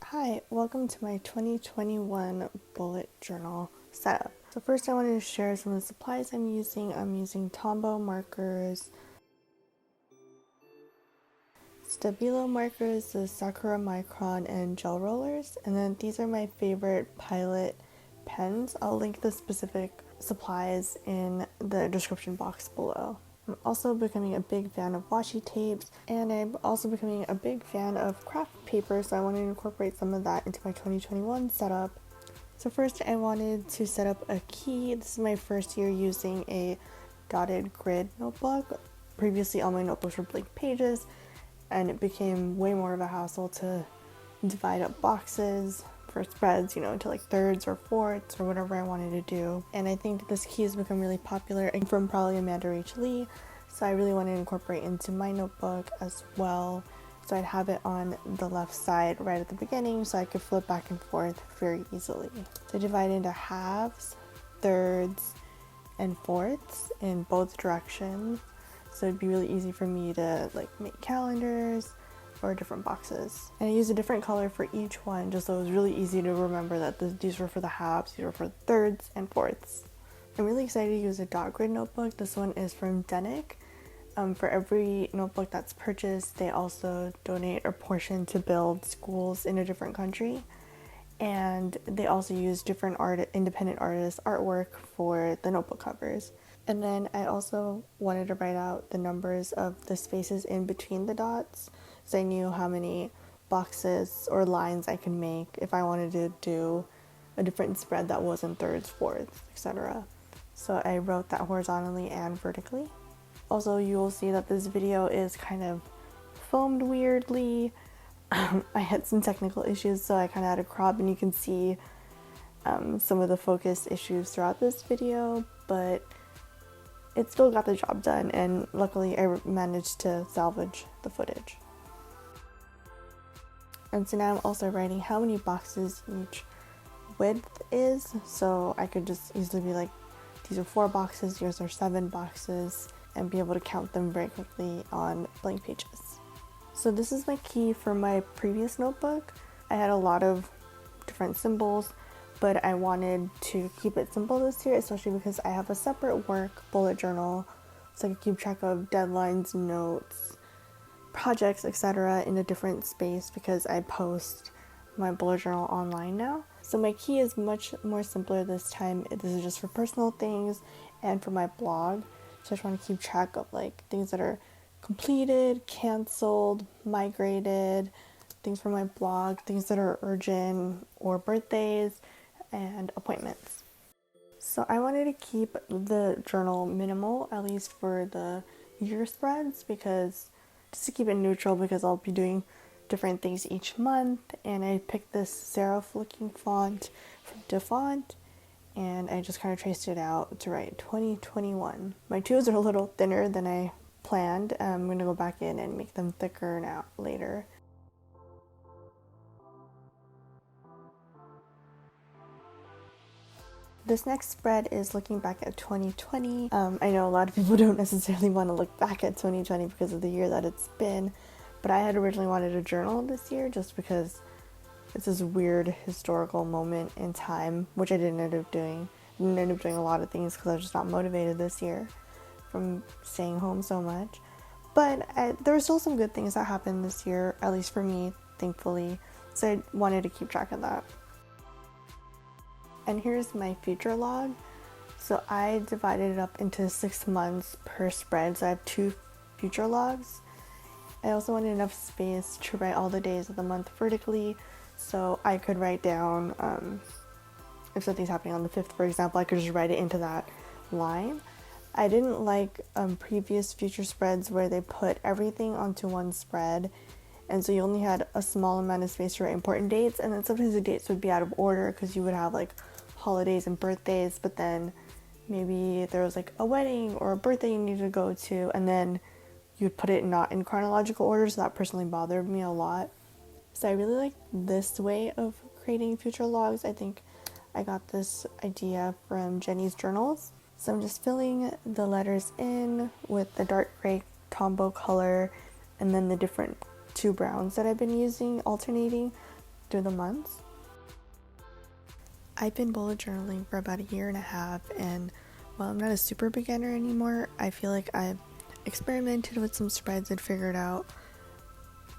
Hi, welcome to my 2021 bullet journal setup. So first I wanted to share some of the supplies I'm using. I'm using Tombow markers, Stabilo markers, the Sakura Micron, and gel rollers. And then these are my favorite Pilot pens. I'll link the specific supplies in the description box below. I'm also becoming a big fan of washi tapes, and I'm also becoming a big fan of craft paper, so I wanted to incorporate some of that into my 2021 setup. So first I wanted to set up a key. This is my first year using a dotted grid notebook. Previously all my notebooks were blank pages, and it became way more of a hassle to divide up boxes for spreads, into like thirds or fourths or whatever I wanted to do. And I think this key has become really popular from probably Amanda Rach Lee, so I really wanted to incorporate into my notebook as well. So I'd have it on the left side right at the beginning so I could flip back and forth very easily. So I divide into halves, thirds, and fourths in both directions. So it'd be really easy for me to make calendars or different boxes. And I used a different color for each one just so it was really easy to remember that these were for the halves, these were for the thirds and fourths. I'm really excited to use a dot grid notebook. This one is from Denick. For every notebook that's purchased, they also donate a portion to build schools in a different country. And they also use different independent artists' artwork for the notebook covers. And then I also wanted to write out the numbers of the spaces in between the dots, so I knew how many boxes or lines I could make if I wanted to do a different spread that wasn't thirds, fourths, etc. So I wrote that horizontally and vertically. Also, you will see that this video is kind of foamed weirdly. I had some technical issues, so I kind of had to crop, and you can see some of the focus issues throughout this video, but it still got the job done, and luckily I managed to salvage the footage. And so now I'm also writing how many boxes each width is, so I could just easily be like, these are 4 boxes, yours are 7 boxes, and be able to count them very quickly on blank pages. So this is my key for my previous notebook. I had a lot of different symbols, but I wanted to keep it simple this year, especially because I have a separate work bullet journal, so I can keep track of deadlines, notes, projects, etc. in a different space because I post my bullet journal online now. So my key is much more simpler this time. This is just for personal things and for my blog. So I just want to keep track of things that are completed, canceled, migrated, things for my blog, things that are urgent or birthdays, and appointments. So I wanted to keep the journal minimal, at least for the year spreads, because just to keep it neutral, because I'll be doing different things each month. And I picked this serif looking font from DeFont, and I just kind of traced it out to write 2021. My twos are a little thinner than I planned. I'm going to go back in and make them thicker now later. This next spread is looking back at 2020. I know a lot of people don't necessarily want to look back at 2020 because of the year that it's been, but I had originally wanted a journal this year just because it's this weird historical moment in time, which I didn't end up doing. I didn't end up doing a lot of things because I was just not motivated this year from staying home so much. But there were still some good things that happened this year, at least for me, thankfully, so I wanted to keep track of that. And here's my future log. So I divided it up into 6 months per spread, so I have 2 future logs. I also wanted enough space to write all the days of the month vertically, so I could write down if something's happening on the 5th, for example, I could just write it into that line. I didn't like previous future spreads where they put everything onto one spread, and so you only had a small amount of space to write important dates, and then sometimes the dates would be out of order because you would have holidays and birthdays, but then maybe there was a wedding or a birthday you needed to go to, and then you'd put it not in chronological order, so that personally bothered me a lot. So I really like this way of creating future logs. I think I got this idea from Jenny's journals. So I'm just filling the letters in with the dark gray Tombow color, and then the different 2 browns that I've been using, alternating. through the months. I've been bullet journaling for about 1.5 years, and while I'm not a super beginner anymore, I feel like I've experimented with some spreads and figured out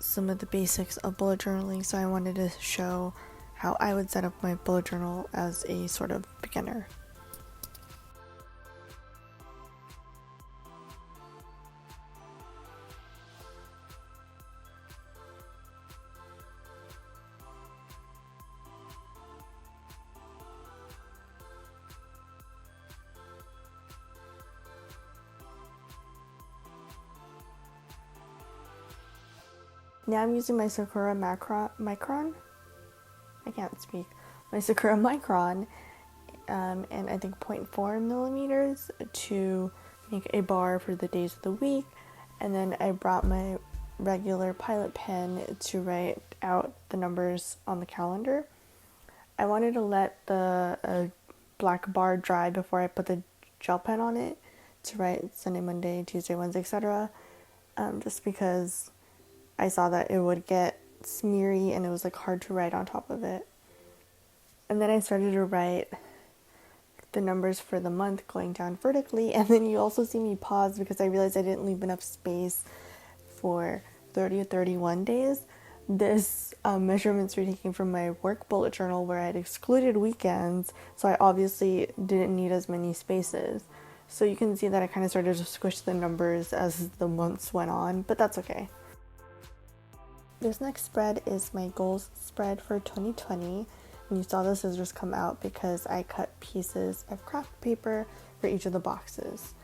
some of the basics of bullet journaling, so I wanted to show how I would set up my bullet journal as a sort of beginner. Now I'm using my Sakura Micron. I can't speak. My Sakura Micron, and I think 0.4 millimeters to make a bar for the days of the week. And then I brought my regular Pilot pen to write out the numbers on the calendar. I wanted to let the black bar dry before I put the gel pen on it to write Sunday, Monday, Tuesday, Wednesday, etc. Just because I saw that it would get smeary and it was like hard to write on top of it. And then I started to write the numbers for the month going down vertically, and then you also see me pause because I realized I didn't leave enough space for 30 or 31 days. This measurements were taken from my work bullet journal where I had excluded weekends, so I obviously didn't need as many spaces. So you can see that I kind of started to squish the numbers as the months went on, but that's okay. This next spread is my goals spread for 2020. And you saw the scissors come out because I cut pieces of craft paper for each of the boxes.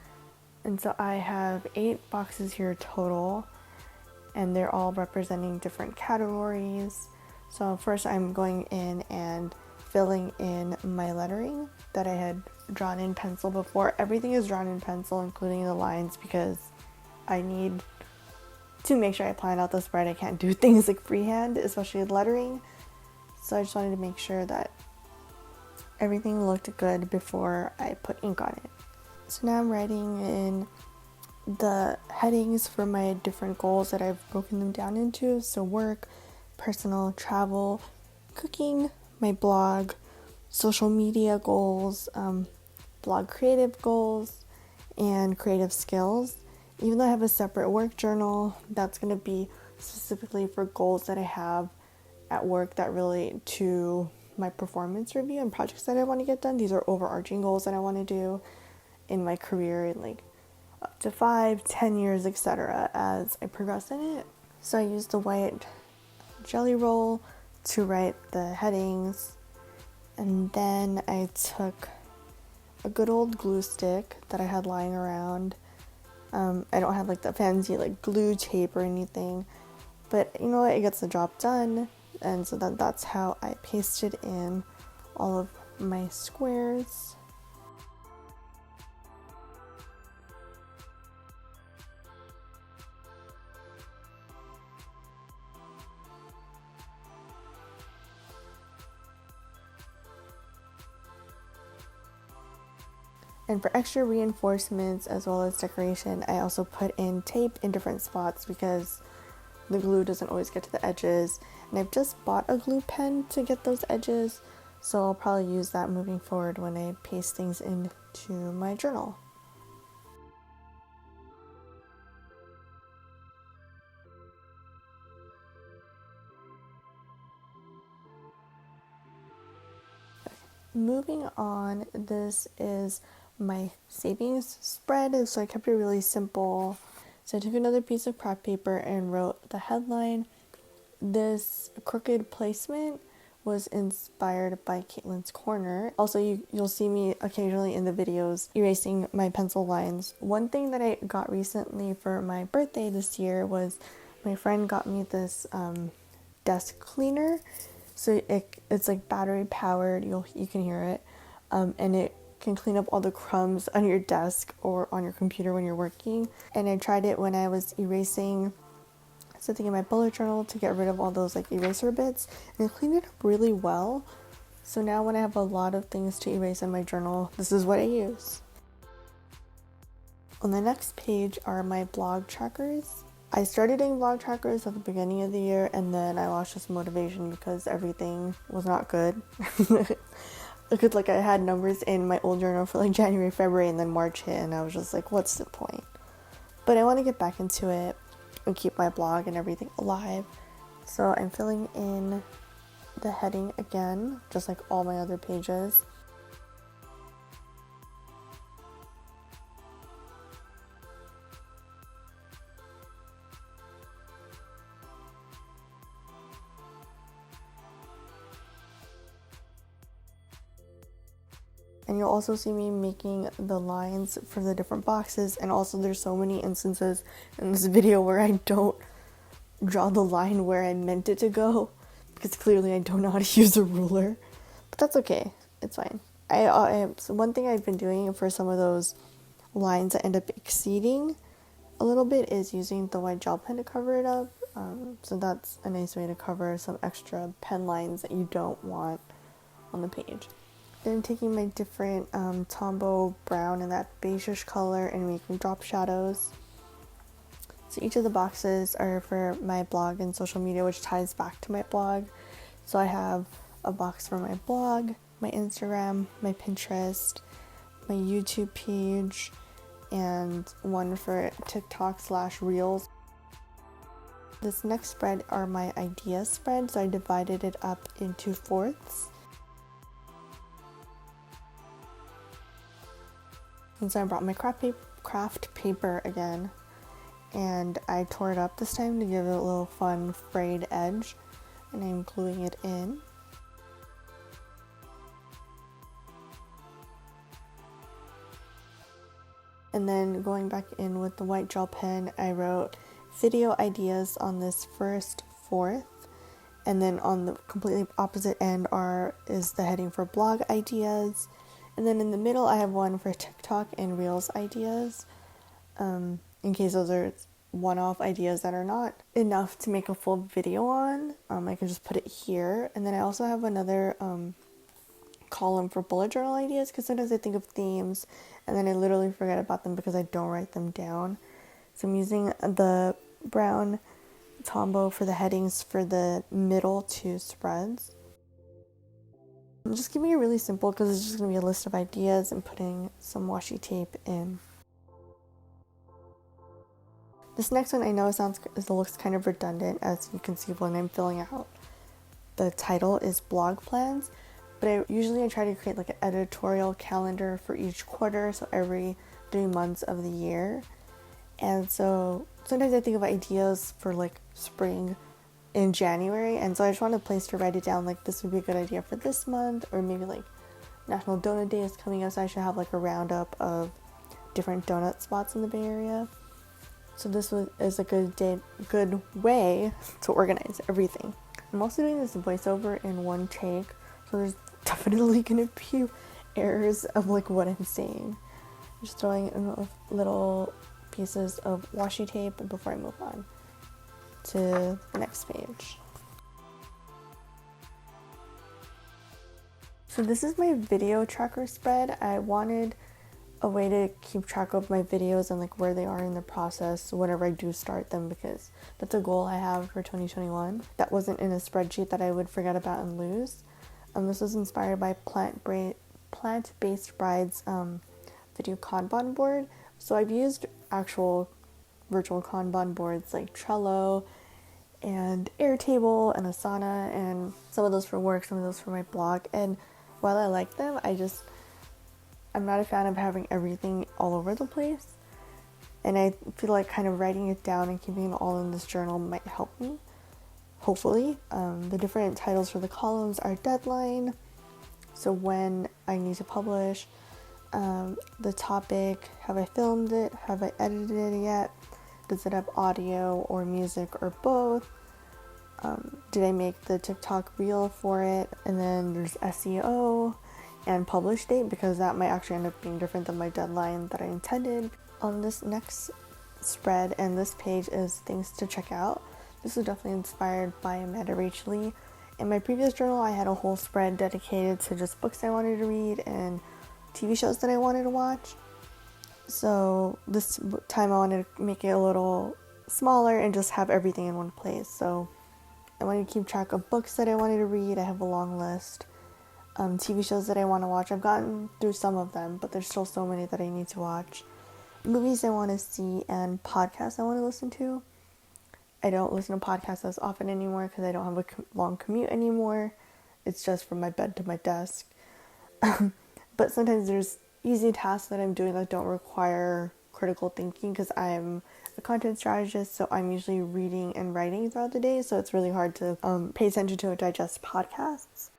And so I have 8 boxes here total, and they're all representing different categories. So first I'm going in and filling in my lettering that I had drawn in pencil before. Everything is drawn in pencil, including the lines, because I need to make sure I plan out the spread. I can't do things like freehand, especially lettering. So I just wanted to make sure that everything looked good before I put ink on it. So now I'm writing in the headings for my different goals that I've broken them down into. So work, personal, travel, cooking, my blog, social media goals, blog creative goals, and creative skills. Even though I have a separate work journal, that's going to be specifically for goals that I have at work that relate to my performance review and projects that I want to get done. These are overarching goals that I want to do in my career in like up to 5-10 years, etc. as I progress in it. So I used the white jelly roll to write the headings, and then I took a good old glue stick that I had lying around. I don't have like the fancy like glue tape or anything, but you know what, it gets the job done. And so that's how I pasted in all of my squares. And for extra reinforcements as well as decoration, I also put in tape in different spots because the glue doesn't always get to the edges. And I've just bought a glue pen to get those edges, so I'll probably use that moving forward when I paste things into my journal. Moving on, this is my savings spread, so I kept it really simple. So I took another piece of craft paper and wrote the headline. This crooked placement was inspired by Caitlin's Corner. Also, you'll see me occasionally in the videos erasing my pencil lines. One thing that I got recently for my birthday this year was my friend got me this desk cleaner. So it's like battery powered, you can hear it, and it can clean up all the crumbs on your desk or on your computer when you're working. And I tried it when I was erasing something in my bullet journal to get rid of all those like eraser bits, and it cleaned it up really well. So now when I have a lot of things to erase in my journal, this is what I use. On the next page are my blog trackers. I started doing vlog trackers at the beginning of the year, and then I lost just motivation because everything was not good. Because like I had numbers in my old journal for like January, February, and then March hit, and I was just like, what's the point? But I want to get back into it and keep my blog and everything alive. So I'm filling in the heading again, just like all my other pages. And you'll also see me making the lines for the different boxes, and also there's so many instances in this video where I don't draw the line where I meant it to go, because clearly I don't know how to use a ruler. But that's okay, it's fine. So one thing I've been doing for some of those lines that end up exceeding a little bit is using the white gel pen to cover it up. So that's a nice way to cover some extra pen lines that you don't want on the page. Then I'm taking my different Tombow brown and that beigeish color and making drop shadows. So each of the boxes are for my blog and social media, which ties back to my blog. So I have a box for my blog, my Instagram, my Pinterest, my YouTube page, and one for TikTok/Reels. This next spread are my idea spreads, so I divided it up into fourths. And so I brought my craft paper again, and I tore it up this time to give it a little fun frayed edge, and I'm gluing it in. And then going back in with the white gel pen, I wrote video ideas on this first fourth, and then on the completely opposite end is the heading for blog ideas. And then in the middle, I have one for TikTok and Reels ideas, in case those are one-off ideas that are not enough to make a full video on. I can just put it here. And then I also have another column for bullet journal ideas, because sometimes I think of themes and then I literally forget about them because I don't write them down. So I'm using the brown Tombow for the headings for the middle two spreads. I'm just keeping it really simple because it's just going to be a list of ideas and putting some washi tape in. This next one I know it looks kind of redundant, as you can see when I'm filling out. The title is blog plans, but I try to create like an editorial calendar for each quarter, so every 3 months of the year. And so sometimes I think of ideas for like spring in January, and so I just want a place to write it down, like this would be a good idea for this month, or maybe like National Donut Day is coming up, so I should have like a roundup of different donut spots in the Bay Area. So this is a good way to organize everything. I'm also doing this voiceover in one take, so there's definitely gonna be errors of like what I'm saying. I'm just throwing in little pieces of washi tape before I move on to the next page. So this is my video tracker spread. I wanted a way to keep track of my videos and like where they are in the process whenever I do start them, because that's a goal I have for 2021 that wasn't in a spreadsheet that I would forget about and lose. This was inspired by Plant-Based Bride's video Kanban board. So I've used actual virtual Kanban boards like Trello and Airtable and Asana, and some of those for work, some of those for my blog. And while I like them, I'm not a fan of having everything all over the place. And I feel like kind of writing it down and keeping it all in this journal might help me, hopefully. The different titles for the columns are deadline, so when I need to publish, the topic, have I filmed it, have I edited it yet, does it have audio or music or both, did I make the TikTok reel for it, and then there's SEO and publish date, because that might actually end up being different than my deadline that I intended. On this next spread and this page is things to check out. This is definitely inspired by Amanda Rachel Lee. In my previous journal, I had a whole spread dedicated to just books I wanted to read and TV shows that I wanted to watch. So this time I wanted to make it a little smaller and just have everything in one place. So I wanted to keep track of books that I wanted to read. I have a long list. TV shows that I want to watch. I've gotten through some of them, but there's still so many that I need to watch. Movies I want to see, and podcasts I want to listen to. I don't listen to podcasts as often anymore because I don't have a long commute anymore. It's just from my bed to my desk. But sometimes there's easy tasks that I'm doing that don't require critical thinking because I'm a content strategist, so I'm usually reading and writing throughout the day, so it's really hard to pay attention to and digest podcasts.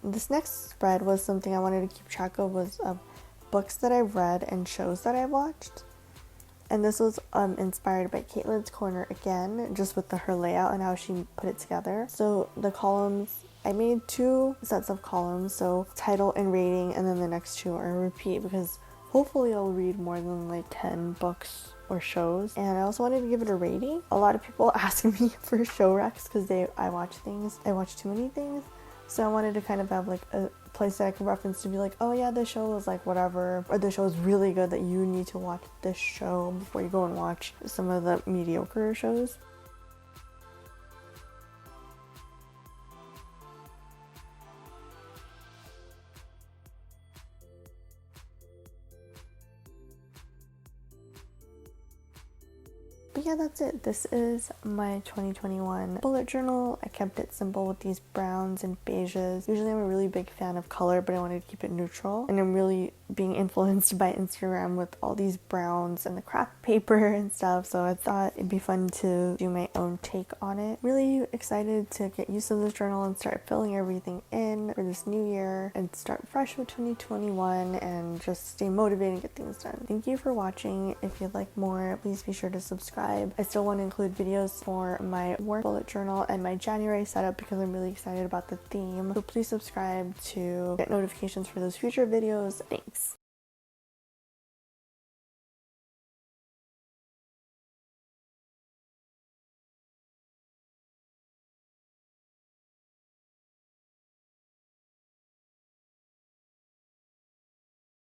This next spread was something I wanted to keep track of, was books that I've read and shows that I've watched. And this was inspired by Caitlin's Corner again, just with her layout and how she put it together. So the columns, I made 2 sets of columns, so title and rating, and then the next 2 are repeat, because hopefully I'll read more than like 10 books or shows. And I also wanted to give it a rating. A lot of people ask me for show recs because I watch too many things. So I wanted to kind of have like a place that I can reference to be like, oh yeah, this show was like whatever, or this show is really good that you need to watch this show before you go and watch some of the mediocre shows. But yeah, that's it. This is my 2021 bullet journal. I kept it simple with these browns and beiges. Usually I'm a really big fan of color, but I wanted to keep it neutral. And I'm really being influenced by Instagram with all these browns and the craft paper and stuff. So I thought it'd be fun to do my own take on it. Really excited to get used to this journal and start filling everything in for this new year and start fresh with 2021 and just stay motivated and get things done. Thank you for watching. If you'd like more, please be sure to subscribe. I still want to include videos for my work bullet journal and my January setup because I'm really excited about the theme. So please subscribe to get notifications for those future videos. Thanks.